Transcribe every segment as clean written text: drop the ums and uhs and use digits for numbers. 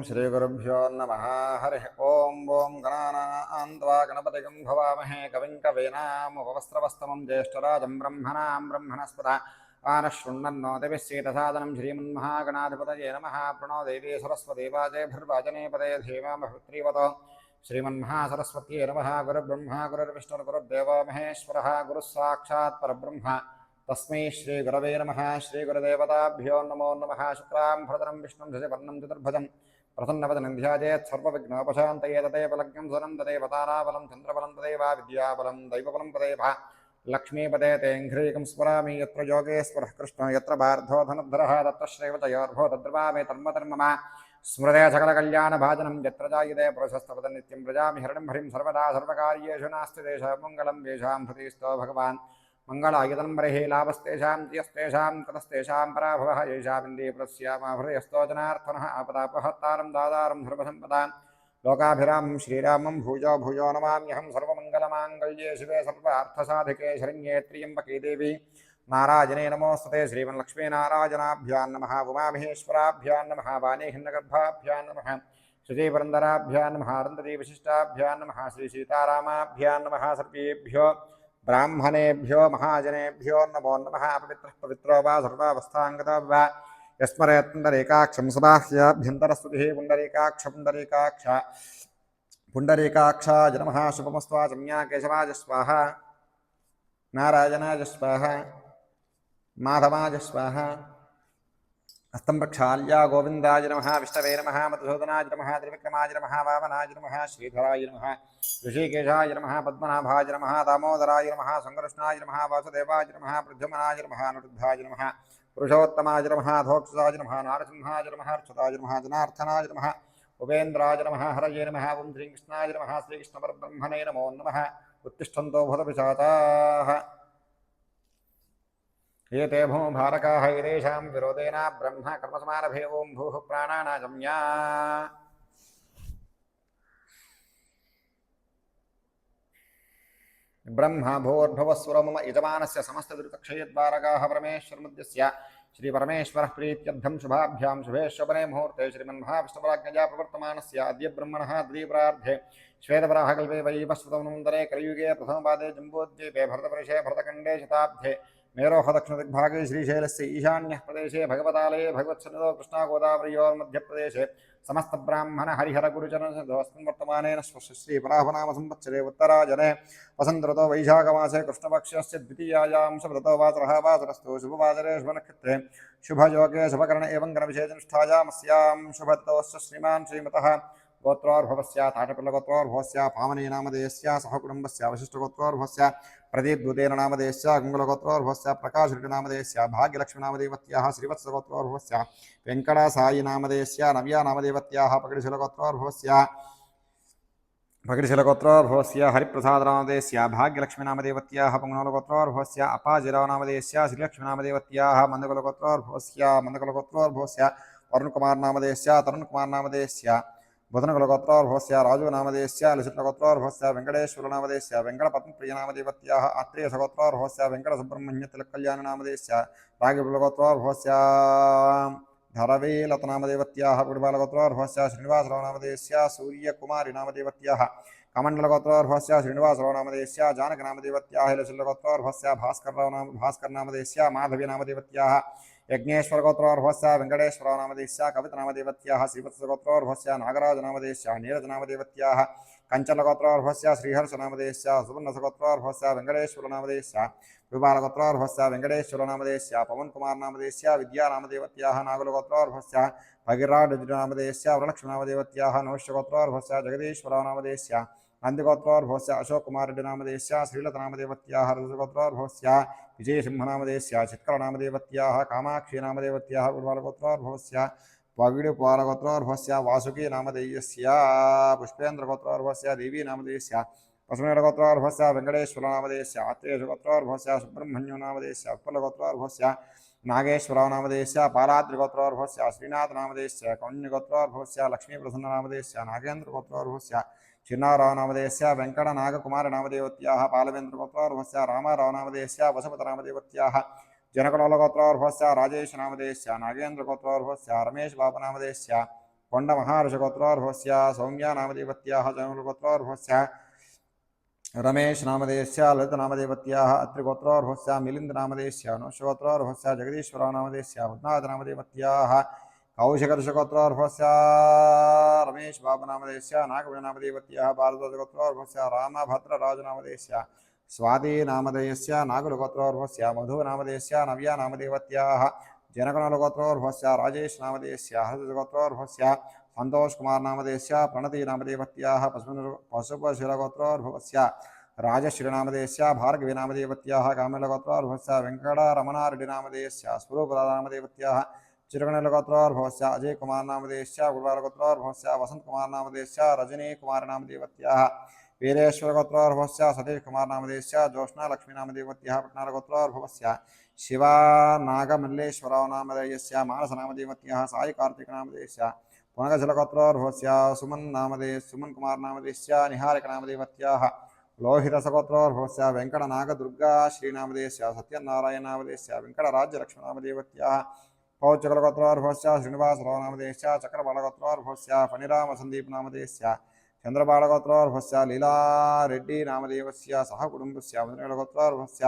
श्रीगुरुभ्यो नमः हरिः ॐ गणानान्त्वा गणपतिं भवामहे कविं कवीनामुपवस्त्रवस्तमं ज्येष्ठराजं ब्रह्मणस्पदा आनशृण्वन्नो दिभिः सीतसादनं श्रीमन्महागणाधिपतये नमः प्रणो देवी सरस्वती वाजेभिर्वाजनेपदे धीमामभित्रीवतो श्रीमन्महासरस्वत्यै नमः गुरुर्ब्रह्मा गुरुर्विष्णुर्गुरुर्देवो महेश्वरः गुरुः साक्षात् परब्रह्म तस्मै श्रीगुरवे नमः श्रीगुरुदेवताभ्यो नमो नमः शुक्लां भरतरं विष्णुं शशिवर्णं चतुर्भुजं प्रसन्नवदनं ध्यायेत् सर्वविघ्नोपशान्तये तदेव लग्नं सुनं तदेव ताराबलं चन्द्रबलं तदेव विद्याबलं दैवबलं तदेव लक्ष्मीपदे तेऽङ्घ्रीकं स्मरामि यत्र योगेश्वरः कृष्णो यत्र पार्थो धनुर्धरः तत्र श्रीवतयोर्भो तद्रवामे तन्मतर्मम स्मृते सकलकल्याणभाजनं यत्र जायते पुरुषस्तपदं नित्यं व्रजामि हरिं हरिं सर्वदा सर्वकार्येषु नास्ति तेषां मङ्गलं येषां हृदिस्थो भगवान् मंगलायुधं बर्हि लाभस्तेषां तियस्तेषां ततस्तेषां पराभवः येषामिन्दीपुरस्यामाहृदयस्तो जनार्थनः आपदापहत्तारं दादारं सर्वसम्पदां लोकाभिरामं श्रीरामं भूयो भूयो नमाम्यहं सर्वमङ्गलमाङ्गल्ये शिवे सर्वार्थसाधिके शरण्ये त्र्यम्बके देवी नारायणे नमोस्तुते श्रीमन्लक्ष्मीनारायणाभ्यां नमः उमामहेश्वराभ्यां नमः वाणीहिन्नगर्भाभ्यां नमः श्रीपरन्दराभ्यां नमः अरुन्धतीविशिष्टाभ्यां नमः श्रीसीतारामाभ्यां नमः सर्वेभ्यो ब्राह्मणेभ्यो महाजनेभ्यो नमो नमः पवित्रः पवित्रो वा सर्वावस्थाङ्गतो वा यस्मरेत् पुण्डरीकाक्षं सुबाह्याभ्यन्तरस्तुतिः पुण्डरीकाक्षाय नमः शुभमस्त्वाचम्या केशवाय स्वाहा नारायणाय स्वाहा माधवाय स्वाहा हस्तं प्रक्षाल्य गोविन्दाय नमः विष्णवे नमः मधुसूदनाय नमः त्रिविक्रमाय नमः वामनाय नमः श्रीधराय नमः ऋषिकेशाय नमः पद्मनाभाय नमः दामोदराय नमः संकृष्णाय नमः वासुदेवाय नमः प्रद्युम्नाय नमः अनिरुद्धाय नमः पुरुषोत्तमाय नमः धोक्षसाय नमः नारसिंहाय नमः अच्युताय नमः जनार्दनाय नमः उपेन्द्राय नमः हरये नमः ओं श्रीकृष्णाय नमः श्रीकृष्णपरब्रह्मणे नमो नमः उत्तिष्ठन्तो भूतपिशाचाः ये ते भूभारकाः येषां विरोधेन ब्रह्म कर्मसमारभे ओं भूः प्राणानाजम्या ब्रह्मा भूर्भुवस्वरो मम यजमानस्य समस्तदुरितक्षयद्वारकाः परमेश्वरमुद्यस्य श्रीपरमेश्वरः प्रीत्यर्थं शुभाभ्यां शुभे शोभने मुहूर्ते श्रीमन्महाविष्णुपराज्ञया प्रवर्तमानस्य अद्य ब्रह्मणः द्विप्रार्धे श्वेतवराहकल्पे वैवस्वतमनन्तरे कलियुगे प्रथमपादे जम्बूद्वीपे भरतवर्षे भरतखण्डे शताब्दे मेरोः दक्षिणदिग्भागे श्रीशैलस्य ईशान्यः प्रदेशे भगवतालये भगवत्सन्निधौ कृष्णागोदावरयोर्मध्यप्रदेशे समस्त ब्राह्मण हरिहर गुरुजनोस्मिन् वर्तमानेन श्रीपराभनाम संवत्सरे उत्तरायणे वसन्तऋतौ वैशाखमासे कृष्णपक्षस्य द्वितीयायां शुभऋतौ वासरः वासरस्तु शुभवासरे शुभनक्षत्रे शुभयोगे शुभकरण एवं गणविशेषनिष्ठायामस्यां शुभऋतोश्च श्रीमान् श्रीमतः गोत्रोर्भवस्य ताटपिल्लगोत्रोर्भवस्य पावनी नामधेयस्य सहकुटुम्बस्य वशिष्ठगोत्रोर्भवस्य प्रदीपदूतेन नामधेयस्य गुङ्गलगोत्रोर्भवस्य प्रकाशनामधेयस्य भाग्यलक्ष्मीनामदेवत्याः श्रीवत्सगोत्रोर्भवस्य वेङ्कटसायी नामधेयस्य नव्या नामदेवत्याः पकडिशिलगोत्रोर्भवस्य हरिप्रसादनामधेयस्य भाग्यलक्ष्मीनामदेवत्याः पुङ्गलगोत्रोर्भवस्य अपाजिरावनामधेयस्य श्रीलक्ष्मीनामदेवत्याः मन्दकुलगोत्रोर्भवस्य मन्दकुलगोत्रोर्भवस्य वरुणकुमारनामधेयस्य तरुणकुमारनामधेयस्य बुधनकुलगोत्रोर्भवस्य राजुनामधेयस्य लसितगोत्रोर्भवस्य वेङ्कटेश्वरनामधेयस्य वेङ्कटपद्मप्रियनामदेवत्याः आत्रेयसगोत्रोर्भवस्य वेङ्कटसुब्रह्मण्यतिलकल्याणनामधेयस्य रागिकुलगोत्रोर्भवस्य धरवीलतनामदेवत्याः पुडिबालगोत्रोर्भवस्य श्रीनिवासरावनामधेयस्य सूर्यकुमारीनामदेवत्याः कमण्डलगोत्रोर्भवस्य श्रीनिवासरावनामधेयस्य जानकनामदेवत्याः लसितगोत्रोर्भवस्य भास्करनामधेयस्य माधवीनामदेवत्याः यज्ञेश्वरगोत्रोर्भवस्य वेङ्कटेश्वरनामधेयस्य कवितनामदेवत्याः श्रीवत्सगोत्रोर्भवस्य नागराजनामधेयस्य नीरजनामदेवत्याः कञ्चलगोत्रोर्भवस्य श्रीहर्षनामधेयस्य सुवर्णसगोत्रोर्भवस्य वेङ्कटेश्वरनामधेयस्य विबालगोत्रोर्भवस्य वेङ्कटेश्वरनामधेयस्य पवनकुमारनामधेयस्य विद्यानामदेवत्याः नागुलगोत्रोर्भवस्य भगिराडनामधेयस्य वरलक्ष्मीनामदेवत्याः नवश्यगोत्रोर्भवस्य जगदीश्वरनामधेयस्य नन्दिगोत्रोर्भवस्य अशोककुमारनामधेयस्य श्रीलतनामदेवत्याः रजगोत्रोर्भवस्य विजयसिंहनामधेयस्य चित्करनामदेवत्याः कामाक्षीनामदेवत्याः उर्वालगोत्रोर्भवस्य पगिडुपालगोत्रोर्भवस्य वासुकीनामधेयस्य पुष्पेन्द्रगोत्रोर्भवस्य देवीनामधेयस्य वसुमेरगोत्रोर्भवस्य वेङ्कटेश्वरनामधेयस्य आत्रेयगोत्रोर्भवस्य सुब्रह्मण्यनामधेयस्य उत्पलगोत्रोर्भवस्य नागेश्वरनामधेयस्य पालाद्रिगोत्रोर्भवस्य श्रीनाथनामधेयस्य कौण्यगोत्रोर्भवस्य लक्ष्मीप्रसन्ननामधेयस्य नागेन्द्रगोत्रोर्भवस्य चिन्नारावनामधेयस्य वेङ्कटनागकुमारनामदेवत्याः पालवेन्द्रगोत्रोर्भवस्य रामारावनामधेयस्य वसुपतनामदेवत्याः जनकलोलगोत्रोर्भवस्य राजेशनामधेयस्य नागेन्द्रगोत्रोर्भवस्य रमेशबाबुनामधेयस्य कोण्डमहार्षगोत्रोर्भवस्य सौम्यानामदेवत्याः जनुर्गोत्रोर्भवस्य रमेशनामधेयस्य ललितनामदेवत्याः अत्रिगोत्रोर्भवस्य मिलिन्दनामधेयस्य नोषगोत्रोर्भवस्य जगदीश्वरनामधेयस्य पद्मावतनामदेवत्याः कौशिकर्षगोत्रोर्भवस्य रमेशबाबुनामधेयस्य नागवीनामदेवत्याः भारद्वाजगोत्रोर्भवस्य रामभद्रराजनामधेयस्य स्वातिनामधेयस्य नागुलगोत्रोर्भवस्य मधुनामधेयस्य नव्यानामदेवत्याः जनगणलगोत्रोर्भवस्य राजेशनामधेयस्य हरदगोत्रोर्भवस्य सन्तोषकुमारनामधेयस्य प्रणतीनामदेवत्याः पशुपशिरगोत्रोर्भवस्य राजश्रीनामधेयस्य भार्गवीनामदेवत्याः कामिलगोत्रोर्भवस्य वेङ्कटरमणारेड्डिनामधेयस्य स्वरूपनामदेवत्याः चिरगणलगोत्रोर्भवस्य अजयकुमारनामधेयस्य गुरुवारगोत्रोर्भवस्य वसन्तकुमारनामधेयस्य रजनीकुमारनामदेवत्याः वीरेश्वरगोत्रोर्भवस्य सतीशकुमारनामधेयस्य ज्योत्स्नालक्ष्मीनामदेवत्याः पट्नारगोत्रोर्भवस्य शिवानागमल्लेश्वरनामधेयस्य मानसनामदेवत्याः सायिकार्तिकनामधेयस्य पुनगजलगोत्रोर्भवस्य सुमन्कुमारनामधेयस्य निहारिकनामदेवत्याः लोहितसगोत्रोर्भवस्य वेङ्कटनागदुर्गा श्रीनामधेयस्य सत्यनारायणनामधेयस्य वेङ्कटराज्यलक्ष्मीनामदेवत्याः पौचकलगोत्रोर्भवस्य श्रीनिवासरावनामधेयस्य चक्रबालगोत्रोर्भवस्य फणिरामसन्दीपनामधेयस्य चन्द्रबालगोत्रोर्भवस्य लीलारेड्डिनामदेवस्य सह कुटुम्बस्य मधुरगोत्रोर्भवस्य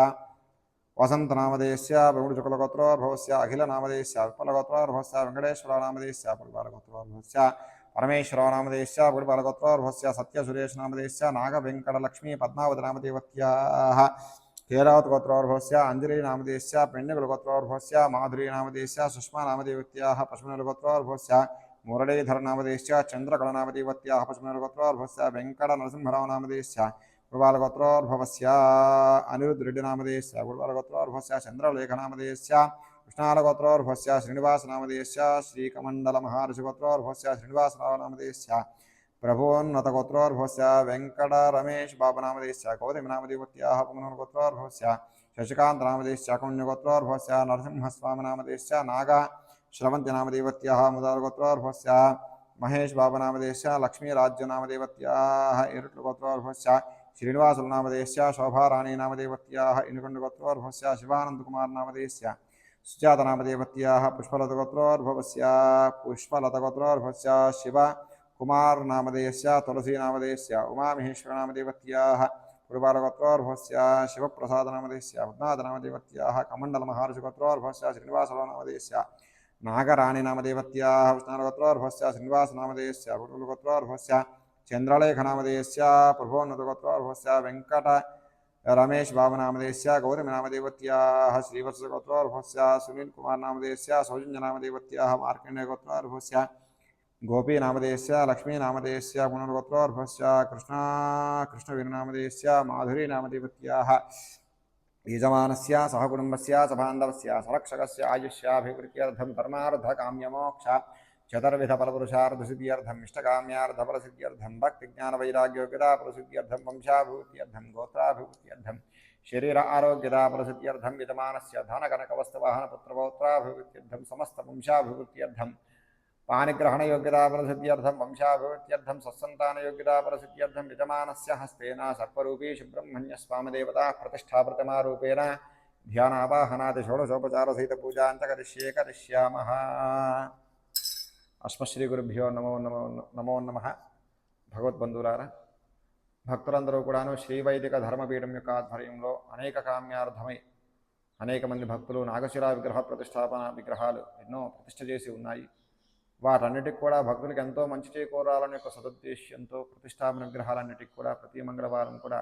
वसन्तनामधेयस्य प्रमुखचुकलगोत्रोर्भवस्य अखिलनामधेयस्य विप्पलगोत्रोर्भवस्य वेङ्कटेश्वरनामधेयस्य पुलिबालगोत्रोर्भवस्य परमेश्वरनामधेयस्य पुलिबालगोत्रोर्भवस्य सत्यसुरेशनामधेयस्य नागवेङ्कटलक्ष्मी पद्मावतनामदेवत्याः केरावतगोत्रोर्भवस्य अञ्जलीनामधेयस्य पेण्यकुलगोत्रोर्भवस्य माधुरीनामधेयस्य सुष्मानामदेवत्याः पशुमनुगोत्रोर्भवस्य मुरलीधरनामधेयस्य चन्द्रकलनामदेवत्याः पशुमनुगोत्रोर्भवस्य वेङ्कटनरसिंहरावनामधेयस्य गुरुबालगोत्रोर्भवस्य अनिरुद्धरेड्डिनामधेयस्य गुरुबालगोत्रोर्भवस्य चन्द्रलेखनामधेयस्य कृष्णालगोत्रोर्भवस्य श्रीनिवासनामधेयस्य श्रीकमण्डलमहार्षिगोत्रोर्भवस्य श्रीनिवासरावनामधेयस्य प्रभोन्नतगोत्रोर्भवस्य वेङ्कटरमेशबाबुनामधेयस्य गौतमीनामदेवत्याः पुंगनगोत्रोर्भवस्य शशिकान्तनामधेयस्य कौण्यगोत्रोर्भवस्य नरसिंहस्वामिनामधेयस्य नागश्रवन्तिनामदेवत्याः मुदारगोत्रोर्भवस्य महेशबाबुनामधेयस्य लक्ष्मीराज्यनामदेवत्याः इरुट्लगोत्रोर्भवस्य श्रीनिवासुलनामधेयस्य शोभाराणीनामदेवत्याः इनुकण्डगोत्रोर्भवस्य शिवानन्दकुमारनामधेयस्य सुजातनामदेवत्याः पुष्पलतगोत्रोर्भवस्य शिवकुमारनामधेयस्य तुलसीनामधेयस्य उमामहेश्वरनामदेवत्याः गुरुबालगोत्रोर्भवस्य शिवप्रसादनामधेयस्य पद्मावतनामदेवत्याः कमण्डलमहार्षिगोत्रोर्भवस्य श्रीनिवासरावनामधेयस्य नागराणीनामदेवत्याः विष्णालगोत्रोर्भवस्य श्रीनिवासनामधेयस्य गुरुकुलगोत्रोर्भवस्य चन्द्रलेखनामधेयस्य प्रभोन्नतगोत्रोर्भवस्य वेङ्कटरमेशबाबुनामधेयस्य गौतमीनामदेवत्याः श्रीवत्सगोत्रोर्भवस्य सुनीलकुमारनामधेयस्य सौजन्यनामदेवत्याः मार्कण्डेयगोत्रोर्भवस्य गोपीनामधेयस्य लक्ष्मीनामधेयस्य पुनर्गोत्रोर्भवस्य कृष्णवीरनामधेयस्य माधुरीनामदेवत्याः यजमानस्य सहकुटुम्बस्य च बान्धवस्य सरक्षकस्य आयुष्याभिवृद्ध्यर्थं धर्मार्थकाम्यमोक्ष चतुर्विधफलपुरुषार्थसिद्ध्यर्थम् इष्टकाम्यार्थफलसिद्ध्यर्थं भक्तिज्ञानवैराग्योग्यताफलसिद्ध्यर्थं वंशाभिवृद्ध्यर्थं गोत्राभिवृद्ध्यर्थं शरीर आरोग्यताफलसिद्ध्यर्थं यजमानस्य धनकनकवस्तुवाहनपुत्रपौत्राभिवृद्ध्यर्थं समस्तवंशाभिवृद्ध्यर्थं पाणिग्रहणयोग्यताफलसिद्ध्यर्थं वंशाभिवृद्ध्यर्थं सत्सन्तानयोग्यताफलसिद्ध्यर्थं यजमानस्य हस्तेन सर्परूपी सुब्रह्मण्यस्वामदेवताः प्रतिष्ठाप्रतिमारूपेण ध्यानावाहनादि षोडशोपचारसहितपूजां च करिष्यामः। అస్మశ్రీగురుభ్యో నమో నమః. భగవద్బంధువులారా, భక్తులందరూ కూడాను శ్రీవైదిక ధర్మపీఠం యొక్క ఆధ్వర్యంలో అనేక కామ్యార్థమై అనేక మంది భక్తులు నాగశిలా విగ్రహ ప్రతిష్టాపన విగ్రహాలు ఎన్నో ప్రతిష్ఠ చేసి ఉన్నాయి. వాటన్నిటికి కూడా భక్తులకు ఎంతో మంచి చేకూరాలని యొక్క సదుద్దేశ్యంతో ప్రతిష్టాపన విగ్రహాలన్నిటికీ కూడా ప్రతి మంగళవారం కూడా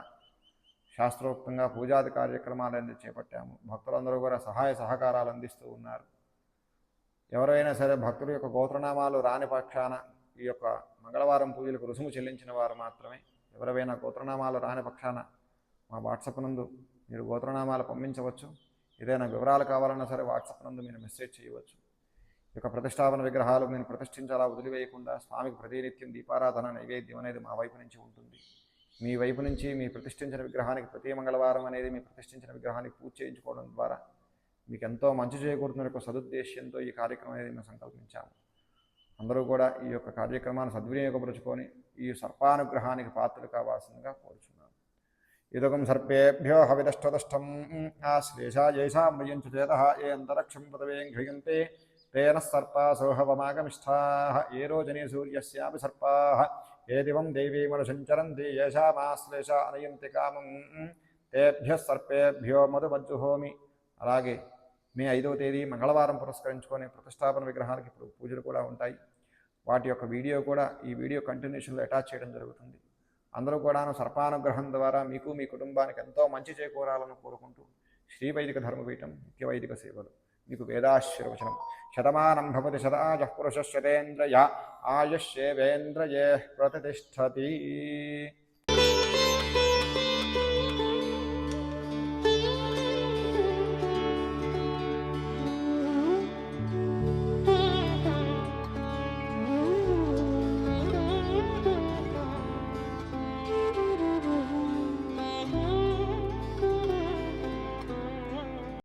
శాస్త్రోక్తంగా పూజాది కార్యక్రమాలన్నీ చేపట్టాము. భక్తులందరూ కూడా సహాయ సహకారాలు అందిస్తూ ఉన్నారు. ఎవరైనా సరే భక్తుల యొక్క గోత్రనామాలు రాని పక్షాన ఈ యొక్క మంగళవారం పూజలకు రుసుము చెల్లించిన వారు మాత్రమే, ఎవరైనా గోత్రనామాలు రాని పక్షాన మా వాట్సాప్ నందు మీరు గోత్రనామాలు పంపించవచ్చు. ఏదైనా వివరాలు కావాలన్నా సరే వాట్సాప్ నందు మీరు మెసేజ్ చేయవచ్చు. ఈ యొక్క ప్రతిష్టాపన విగ్రహాలు మీరు ప్రతిష్ఠించాలా వదిలివేయకుండా స్వామికి ప్రతినిత్యం దీపారాధన నైవేద్యం అనేది మా వైపు నుంచి ఉంటుంది. మీ వైపు నుంచి మీ ప్రతిష్ఠించిన విగ్రహానికి ప్రతి మంగళవారం అనేది మీ ప్రతిష్ఠించిన విగ్రహానికి పూజ చేయించుకోవడం ద్వారా మీకు ఎంతో మంచి చేకూరుతున్న యొక్క సదుద్దేశ్యంతో ఈ కార్యక్రమం అనేది మేము సంకల్పించాము. అందరూ కూడా ఈ యొక్క కార్యక్రమాన్ని సద్వినియోగపరుచుకొని ఈ సర్పానుగ్రహానికి పాత్రలు కావాల్సిందిగా కోరుచున్నాము. ఇదొకం సర్పేభ్యో హవిదష్టదష్టం ఆశ్లేషా జైషామయంచు చేత ఏ అంతరక్షం పదవేం ఘ్రియంతే तेन सर्पासोहवमागमिष्ठाः ये रोचने सूर्यस्यापि सर्पाः ये दिवं देवीमनुसञ्चरन्ति येषामाश्लेषा अनयन्ति कामं तेभ्यः सर्पेभ्यो మధుమజ్జుహోమి. అలాగే మే 5వ తేదీ మంగళవారం పురస్కరించుకొని ప్రతిష్టాపన విగ్రహాలకి ఇప్పుడు పూజలు కూడా ఉంటాయి. వాటి యొక్క వీడియో కూడా ఈ వీడియో కంటిన్యూషన్లో అటాచ్ చేయడం జరుగుతుంది. అందరూ కూడాను సర్పానుగ్రహం ద్వారా మీకు మీ కుటుంబానికి ఎంతో మంచి చేకూరాలని కోరుకుంటూ శ్రీ వైదిక ధర్మపీఠం నిత్య వైదిక సేవలు మీకు వేదాశీర్వచనం. శతమానం భవతి శతాజః పురుషः శతేంద్రియ ఆయుష్యేవేంద్రియే ప్రతిష్టతి.